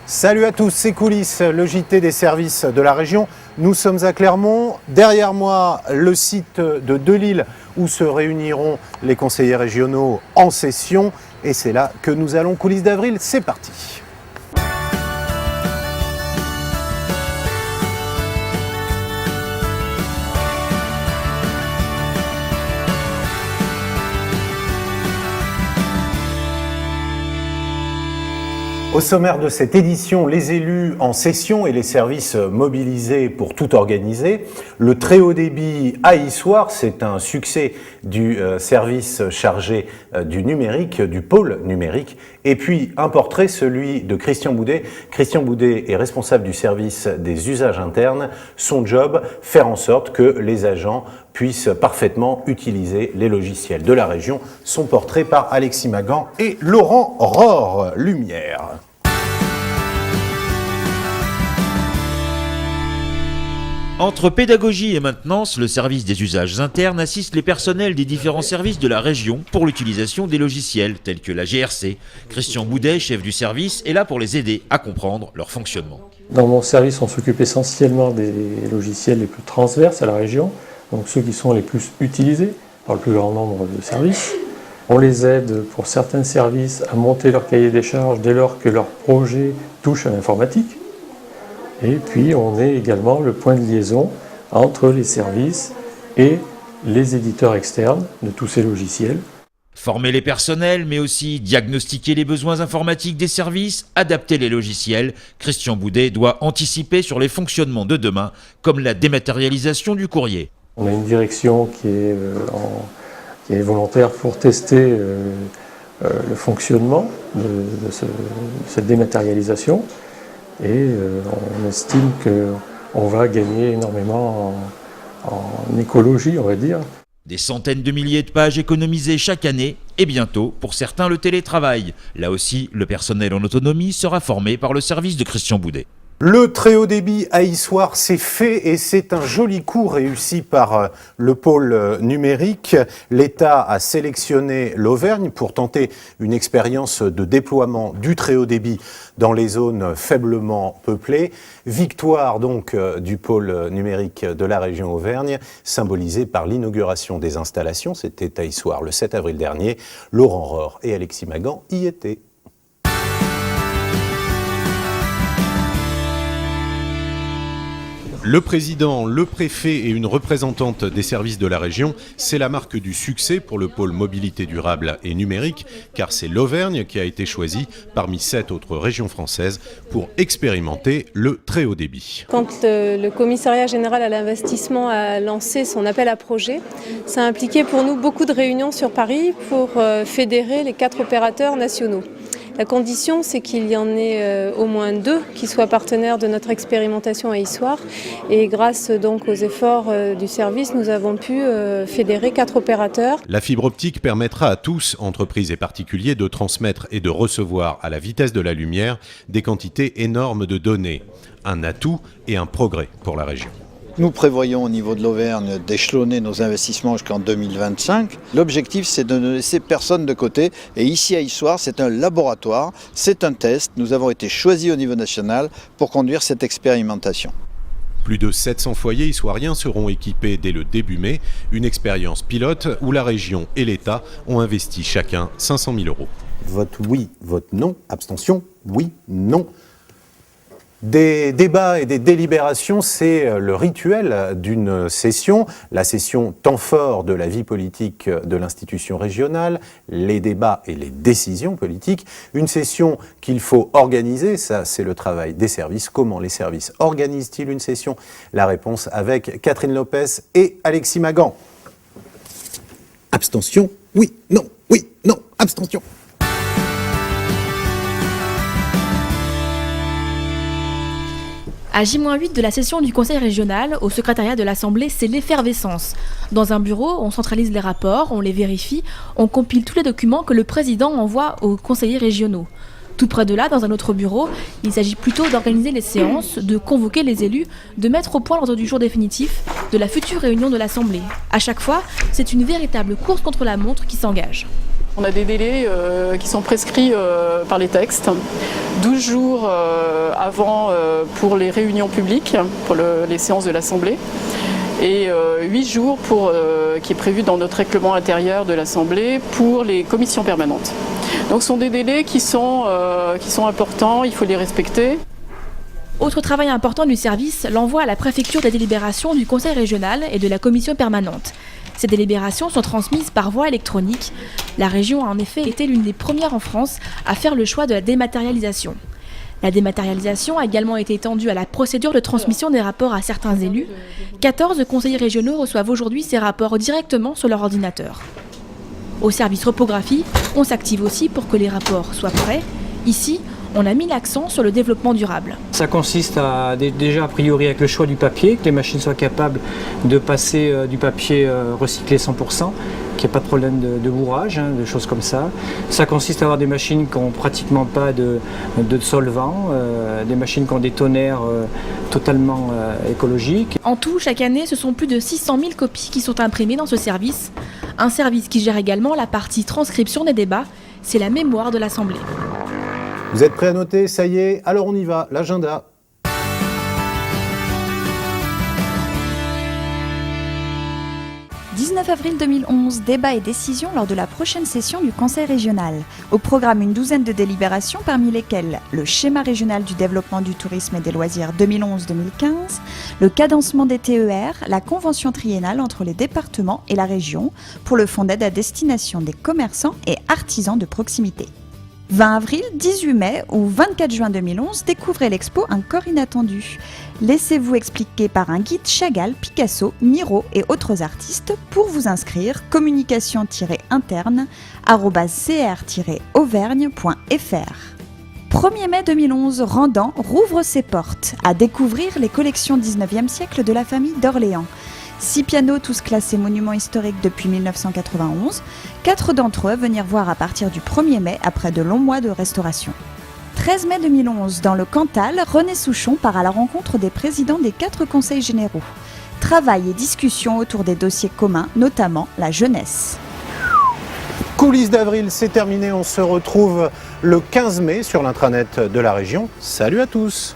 Salut à tous, c'est Coulisses, le JT des services de la région. Nous sommes à Clermont. Derrière moi, le site de Delisle où se réuniront les conseillers régionaux en session. Et c'est là que nous allons. Coulisses d'avril, c'est parti. Au sommaire de cette édition, les élus en session et les services mobilisés pour tout organiser. Le très haut débit à Issoire, c'est un succès du service chargé du numérique, du pôle numérique. Et puis un portrait, celui de Christian Boudet. Christian Boudet est responsable du service des usages internes. Son job, faire en sorte que les agents puissent parfaitement utiliser les logiciels de la région. Son portrait par Alexis Magan et Laurent Rohr. Lumière. Entre pédagogie et maintenance, le service des usages internes assiste les personnels des différents services de la région pour l'utilisation des logiciels tels que la GRC. Christian Boudet, chef du service, est là pour les aider à comprendre leur fonctionnement. Dans mon service, on s'occupe essentiellement des logiciels les plus transverses à la région, donc ceux qui sont les plus utilisés par le plus grand nombre de services. On les aide pour certains services à monter leur cahier des charges dès lors que leur projet touche à l'informatique. Et puis on est également le point de liaison entre les services et les éditeurs externes de tous ces logiciels. Former les personnels, mais aussi diagnostiquer les besoins informatiques des services, adapter les logiciels. Christian Boudet doit anticiper sur les fonctionnements de demain, comme la dématérialisation du courrier. On a une direction qui est volontaire pour tester le fonctionnement de cette dématérialisation. Et on estime qu'on va gagner énormément en écologie, on va dire. Des centaines de milliers de pages économisées chaque année et bientôt, pour certains, le télétravail. Là aussi, le personnel en autonomie sera formé par le service de Christian Boudet. Le très haut débit à Issoire, c'est fait et c'est un joli coup réussi par le pôle numérique. L'État a sélectionné l'Auvergne pour tenter une expérience de déploiement du très haut débit dans les zones faiblement peuplées. Victoire donc du pôle numérique de la région Auvergne, symbolisée par l'inauguration des installations. C'était à Issoire le 7 avril dernier. Laurent Rohr et Alexis Magan y étaient. Le président, le préfet et une représentante des services de la région, c'est la marque du succès pour le pôle mobilité durable et numérique, car c'est l'Auvergne qui a été choisie parmi 7 autres régions françaises pour expérimenter le très haut débit. Quand le commissariat général à l'investissement a lancé son appel à projet, ça a impliqué pour nous beaucoup de réunions sur Paris pour fédérer les 4 opérateurs nationaux. La condition, c'est qu'il y en ait au moins 2 qui soient partenaires de notre expérimentation à Issoire. Et grâce donc aux efforts du service, nous avons pu fédérer 4 opérateurs. La fibre optique permettra à tous, entreprises et particuliers, de transmettre et de recevoir à la vitesse de la lumière des quantités énormes de données. Un atout et un progrès pour la région. Nous prévoyons au niveau de l'Auvergne d'échelonner nos investissements jusqu'en 2025. L'objectif, c'est de ne laisser personne de côté. Et ici à Issoire, c'est un laboratoire, c'est un test. Nous avons été choisis au niveau national pour conduire cette expérimentation. Plus de 700 foyers issoiriens seront équipés dès le début mai. Une expérience pilote où la région et l'État ont investi chacun 500 000 €. Vote oui, vote non. Abstention, oui, non. Des débats et des délibérations, c'est le rituel d'une session, la session temps fort de la vie politique de l'institution régionale, les débats et les décisions politiques, une session qu'il faut organiser, ça c'est le travail des services. Comment les services organisent-ils une session? La réponse avec Catherine Lopez et Alexis Magan. Abstention, oui, non, abstention. À J-8 de la session du Conseil régional, au secrétariat de l'Assemblée, c'est l'effervescence. Dans un bureau, on centralise les rapports, on les vérifie, on compile tous les documents que le président envoie aux conseillers régionaux. Tout près de là, dans un autre bureau, il s'agit plutôt d'organiser les séances, de convoquer les élus, de mettre au point l'ordre du jour définitif de la future réunion de l'Assemblée. À chaque fois, c'est une véritable course contre la montre qui s'engage. On a des délais qui sont prescrits par les textes. 12 jours avant pour les réunions publiques, pour les séances de l'Assemblée, et 8 jours qui est prévu dans notre règlement intérieur de l'Assemblée pour les commissions permanentes. Donc ce sont des délais qui sont importants, il faut les respecter. Autre travail important du service, l'envoi à la préfecture des délibérations du Conseil régional et de la commission permanente. Ces délibérations sont transmises par voie électronique. La région a en effet été l'une des premières en France à faire le choix de la dématérialisation. La dématérialisation a également été étendue à la procédure de transmission des rapports à certains élus. 14 conseillers régionaux reçoivent aujourd'hui ces rapports directement sur leur ordinateur. Au service repographie, on s'active aussi pour que les rapports soient prêts. Ici, on a mis l'accent sur le développement durable. Ça consiste déjà a priori avec le choix du papier, que les machines soient capables de passer du papier recyclé 100%, qu'il n'y ait pas de problème de bourrage, de choses comme ça. Ça consiste à avoir des machines qui n'ont pratiquement pas de solvant, des machines qui ont des tonnerres totalement écologiques. En tout, chaque année, ce sont plus de 600 000 copies qui sont imprimées dans ce service. Un service qui gère également la partie transcription des débats, c'est la mémoire de l'Assemblée. Vous êtes prêts à noter? Ça y est, alors on y va, l'agenda. « 19 avril 2011, débat et décision lors de la prochaine session du Conseil régional. Au programme, une douzaine de délibérations, parmi lesquelles le schéma régional du développement du tourisme et des loisirs 2011-2015, le cadencement des TER, la convention triennale entre les départements et la région pour le fonds d'aide à destination des commerçants et artisans de proximité. 20 avril, 18 mai ou 24 juin 2011, découvrez l'expo Un corps inattendu. Laissez-vous expliquer par un guide Chagall, Picasso, Miro et autres artistes. Pour vous inscrire, communication-interne@cr-auvergne.fr. 1er mai 2011, Randan rouvre ses portes à découvrir les collections 19e siècle de la famille d'Orléans. 6 pianos, tous classés monuments historiques depuis 1991. 4 d'entre eux venir voir à partir du 1er mai après de longs mois de restauration. 13 mai 2011, dans le Cantal, René Souchon part à la rencontre des présidents des 4 conseils généraux. Travail et discussion autour des dossiers communs, notamment la jeunesse. Coulisses d'avril, c'est terminé. On se retrouve le 15 mai sur l'intranet de la région. Salut à tous!